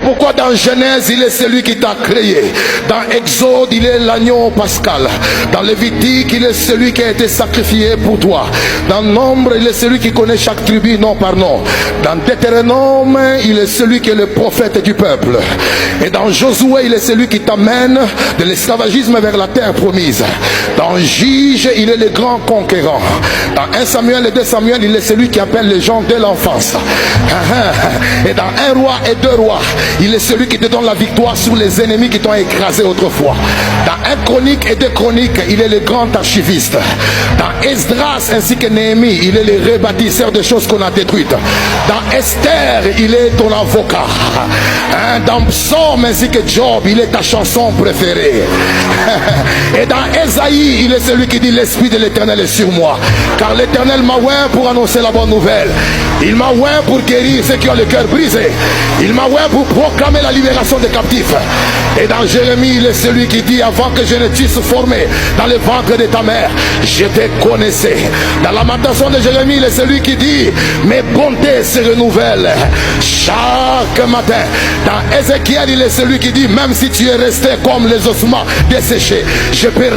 pourquoi dans Genèse, il est celui qui t'a créé. Dans Exode, il est l'agneau pascal. Dans Lévitique, il est celui qui a été sacrifié pour toi. Dans Nombre, il est celui qui connaît chaque tribu nom par nom. Dans Deutéronome, il est celui qui est le prophète du peuple. Et dans Josué, il est celui qui t'amène de l'esclavagisme vers la terre promise. Dans Juge, il est le grand conquérant. Dans 1 Samuel et 2 Samuel, il est celui qui appelle les gens dès l'enfance. Et dans 1 roi et 2 rois, il est celui qui te donne la victoire sur les ennemis qui t'ont écrasé autrefois. Dans 1 chronique et 2 chroniques, il est le grand archiviste. Dans Esdras ainsi que Néhémie, il est le rebâtisseur de choses qu'on a détruites. Dans Esther, il est ton avocat. Dans Psaume ainsi que Job, il est ta chanson préférée. Et dans Ésaïe, il est celui qui dit l'Esprit de l'Éternel est sur moi. Car l'Éternel m'a oint pour annoncer la bonne nouvelle. Il m'a oint pour guérir ceux qui ont le cœur brisé. Il m'a oint pour proclamer la libération des captifs. Et dans Jérémie, il est celui qui dit avant que je ne t'eusse formé dans le ventre de ta mère, je te connaissais. Dans la lamentation de Jérémie, il est celui qui dit mes bontés se renouvellent chaque matin. Dans Ézéchiel, il est celui qui dit même si tu es resté comme les ossements desséchés, je peux